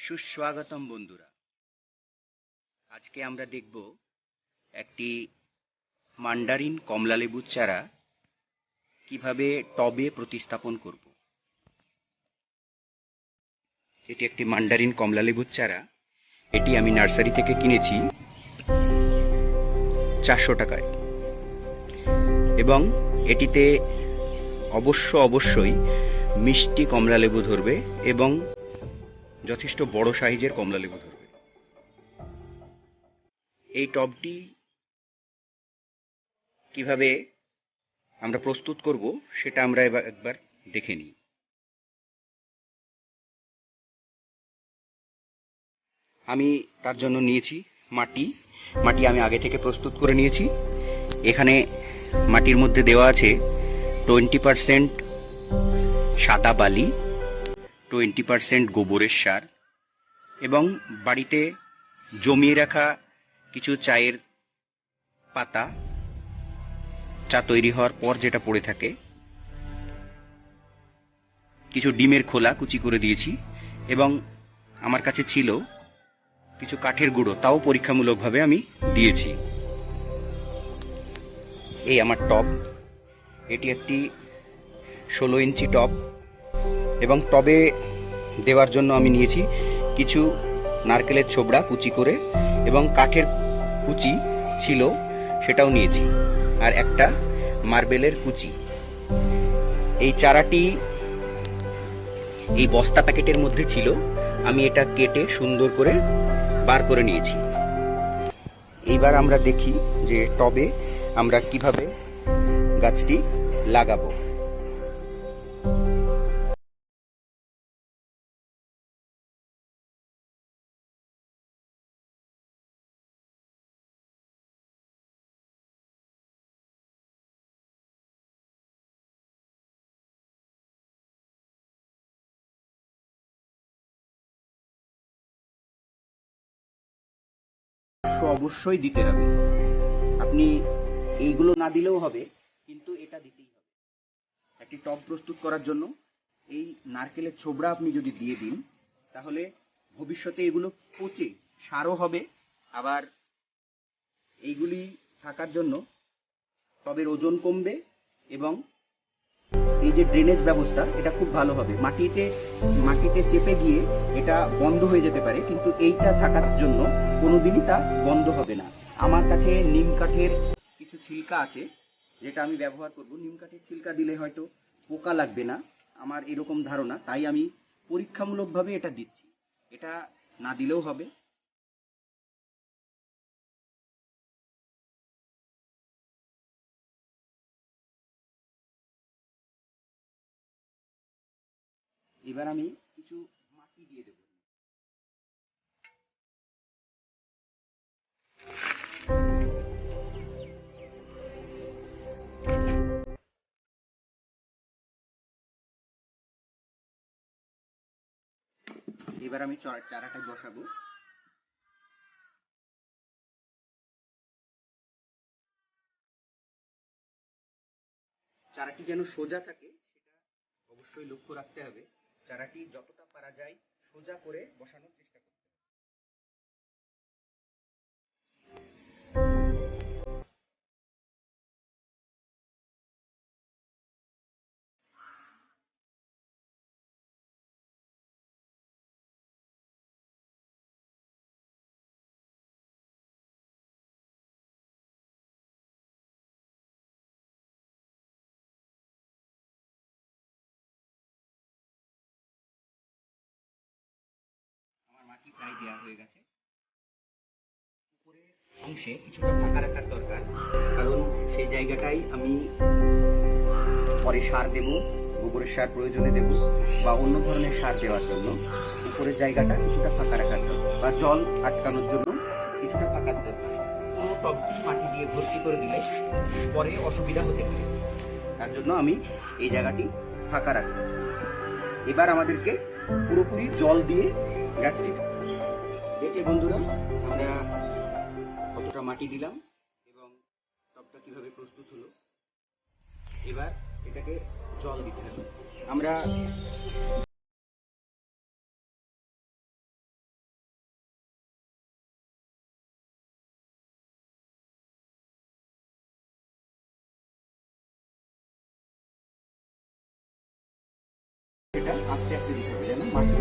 সুস্বাগতম বন্ধুরা। আজকে আমরা দেখব একটি মান্ডারিন কমলালেবুর চারা কিভাবে টবে প্রতিস্থাপন করব। এটি একটি মান্ডারিন কমলালেবুর চারা। এটি আমি নার্সারি থেকে কিনেছি 400 টাকায়, এবং এটিতে অবশ্যই মিষ্টি কমলালেবু ধরবে এবং যথেষ্ট বড় সাইজের কমলালেবু ধরবে। এই টবটি কিভাবে আমরা প্রস্তুত করব সেটা আমরা একবার দেখে নিই। আমি তার জন্য নিয়েছি মাটি আমি আগে থেকে প্রস্তুত করে নিয়েছি। এখানে মাটির মধ্যে দেওয়া আছে 20% সাদা বালি, 20% গোবরের সার এবং বাড়িতে জমিয়ে রাখা কিছু চায়ের পাতা, চা তৈরি হওয়ার পর যেটা পড়ে থাকে, কিছু ডিমের খোলা কুচি করে দিয়েছি, এবং আমার কাছে ছিল কিছু কাঠের গুঁড়ো, তাও পরীক্ষামূলকভাবে আমি দিয়েছি। এই আমার টব, এটি একটি 16 ইঞ্চি টব, এবং টবে দেওয়ার জন্য আমি নিয়েছি কিছু নারকেলের ছোবড়া কুচি করে, এবং কাঠের কুচি ছিল সেটাও নিয়েছি, আর একটা মার্বেলের কুচি। এই চারাটি এই বস্তা প্যাকেটের মধ্যে ছিল, আমি এটা কেটে সুন্দর করে বার করে নিয়েছি। এইবার আমরা দেখি যে টবে আমরা কিভাবে গাছটি লাগাবো। অবশ্যই দিতে হবে। আপনি এইগুলো না দিলেও হবে, কিন্তু এটা দিতেই হবে। একটি টব প্রস্তুত করার জন্য এই নারকেলের ছোবড়া আপনি যদি দিয়ে দিন, তাহলে ভবিষ্যতে এগুলো পচে সারও হবে। আবার এইগুলি থাকার জন্য টবের ওজন কমবে, এবং এই যে ড্রেনেজ ব্যবস্থা এটা খুব ভালো হবে। মাটিতে চেপে গিয়ে এটা বন্ধ হয়ে যেতে পারে, কিন্তু এইটা থাকার জন্য কোনোদিনই তা বন্ধ হবে না। আমার কাছে নিম কাঠের কিছু ছিলকা আছে, যেটা আমি ব্যবহার করব। নিম কাঠের ছিলকা দিলে হয়তো পোকা লাগবে না, আমার এরকম ধারণা, তাই আমি পরীক্ষামূলকভাবে এটা দিচ্ছি। এটা না দিলেও হবে। এবার আমি কিছু মাটি দিয়ে দেব। এবার আমি চারাটা বসাবো। চারাটি যেন সোজা থাকে সেটা অবশ্যই লক্ষ্য রাখতে হবে। চারাটি যতটা পারা যায় সোজা করে বসানোর চেষ্টা করতে হবে। আমার মাটি প্রায় দেওয়া হয়ে গেছে। উপরের অংশে কিছুটা ফাঁকা রাখার দরকার, কারণ সেই জায়গাটাই আমি পরে সার দেব, গোবরের সার প্রয়োজনে দেব, বা অন্য ধরনের সার দেওয়ার জন্য উপরের জায়গাটা কিছুটা ফাঁকা রাখার দরকার, বা জল আটকানোর জন্য কিছুটা ফাঁকা দরকার। কোনো টবটি মাটি দিয়ে ভর্তি করে দিলে পরে অসুবিধা হতে পারে, তার জন্য আমি এই জায়গাটি ফাঁকা রাখবো। এবার আমাদেরকে পুরোপুরি জল দিয়ে গাছটি দেখে বন্ধুরা আমরা কতটা মাটি দিলাম এবং টবটা কিভাবে প্রস্তুত হলো। এবার এটাকে জল দিতে হবে। আমরা আস্তে আস্তে দিতে হবে, জানেন মাটি